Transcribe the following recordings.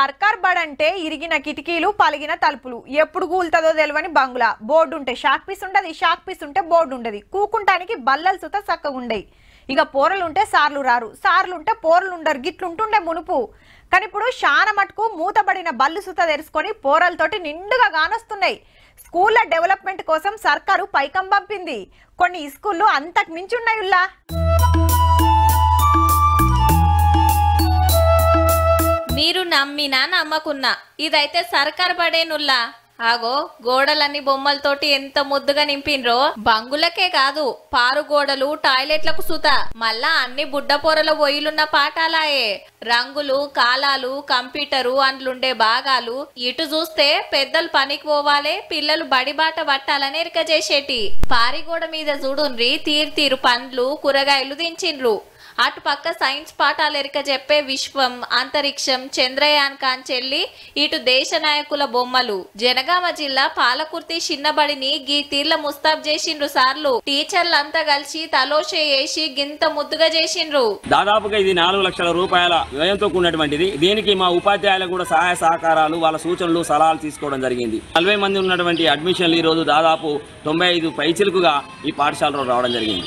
సర్కార్ బడంటే ఇరిగిన కిటికీలు పలిగిన తలుపులు ఎప్పుడు కూల్తదో తెలియని బంగులా బోర్డు ఉంటే షాక్ పీస్ ఉండదు షాక్ పీస్ ఉంటే బోర్డు ఉండదు కూకుంటానికి బల్లలు సుత చక్కగుండయి ఇక పోరలుంటే సార్లు రారు సార్లుంటే పోరలు ఉండరు గిట్లుంటుండే మునుపు కానీ ఇప్పుడు శాన మటుకు మూతబడిన బల్లు సుత తెరుచుకొని పోరలతోటి నిండుగా గానొస్తున్నాయి స్కూళ్ళ డెవలప్మెంట్ కోసం సర్కారు పైకం పంపింది కొన్ని స్కూళ్ళు అంతకు మించి ఉన్నాయుల్లా మీరు నమ్మినా నమ్మకున్నా ఇదైతే సర్కార్ బడేనుల్లా ఆగో గోడలన్నీ బొమ్మలతోటి ఎంత ముద్దుగా నింపిన్రో బంగులకే కాదు పారు గోడలు టాయిలెట్లకు సుత మళ్ళా అన్ని బుడ్డ పొరల ఒయిలున్న పాఠాలాయే రంగులు కాలాలు కంప్యూటరు అందులుండే భాగాలు ఇటు చూస్తే పెద్దలు పనికి పోవాలే పిల్లలు బడిబాట పట్టాలని ఎరిక చేసేటి పారిగోడ మీద చూడుండ్రి తీరు పండ్లు కూరగాయలు దించిండ్రు అటు పక్క సైన్స్ పాఠాలు ఎరిక చెప్పే విశ్వం అంతరిక్షం చంద్రయాన్ కాంచెల్లి ఇటు దేశ నాయకుల బొమ్మలు జనగామ జిల్లా పాలకుర్తి చిన్నబడిని గీ తీర్ల ముస్తాబ్ చేసిండ్రు సార్లు టీచర్లంతా కలిసి తలోషే వేసి గింత ముద్దుగా చేసిండ్రు దాదాపుగా ఇది 4 లక్షల రూపాయల వ్యయంతో కూడినటువంటిది దీనికి మా ఉపాధ్యాయులకు కూడా సహాయ సహకారాలు వాళ్ళ సూచనలు సలహాలు తీసుకోవడం జరిగింది 40 మంది ఉన్నటువంటి అడ్మిషన్లు ఈ రోజు దాదాపు 95 పైచిలుకుగా ఈ పాఠశాలలో రావడం జరిగింది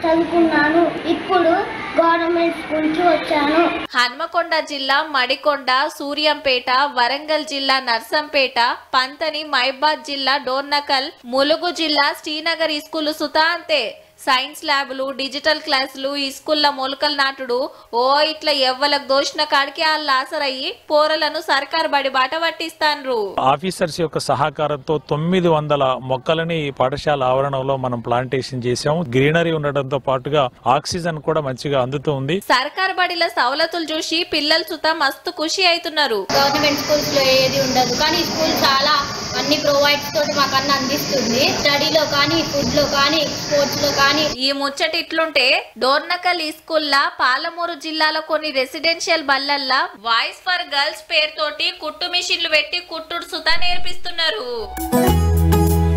చదువుకున్నాను ఇప్పుడు గవర్నమెంట్ స్కూల్ కి వచ్చాను హన్మకొండ జిల్లా మడికొండ సూర్యంపేట వరంగల్ జిల్లా నర్సంపేట పంతని మైబాద్ జిల్లా డోర్నకల్ ములుగు జిల్లా శ్రీనగర్ స్కూలు సుతా అంతే సైన్స్ ల్యాబ్లు డిజిటల్ క్లాసులు ఈ స్కూల్ల మొలకలు నాటుడు ఓ ఇట్లా ఎవ్వలకు దోషిన కాడికి వాళ్ళు ఆసరయ్యి పోరలను సర్కార్ బడి బాట పట్టిస్తాన్రు ఆఫీసర్స్ యొక్క సహకారంతో 900 మొక్కలని పాఠశాల ఆవరణంలో మనం ప్లాంటేషన్ చేసాము గ్రీనరీ ఉండడంతో పాటుగా ఆక్సిజన్ కూడా మంచిగా అందుతూ ఉంది సర్కార్ బడిల సవలతులు చూసి పిల్లలు సుతా మస్తు ఖుషి అవుతున్నారు గవర్నమెంట్ స్కూల్స్ లో ఏది ఉండదు కానీ స్కూల్ చాలా అన్ని ప్రొవైడ్స్ తోటి మాకు అన్ని అందిస్తుంది స్టడీలో కానీ ఫుడ్ లో కానీ స్పోర్ట్స్ లో కానీ ఈ ముచ్చటి ఇట్లుంటే డోర్నకల్ స్కూల్లా పాలమూరు జిల్లాలో కొన్ని రెసిడెన్షియల్ బల్లల్లా వాయిస్ ఫర్ గర్ల్స్ పేరుతోటి కుట్టు మిషన్లు పెట్టి కుట్టుడు సుతా నేర్పిస్తున్నారు.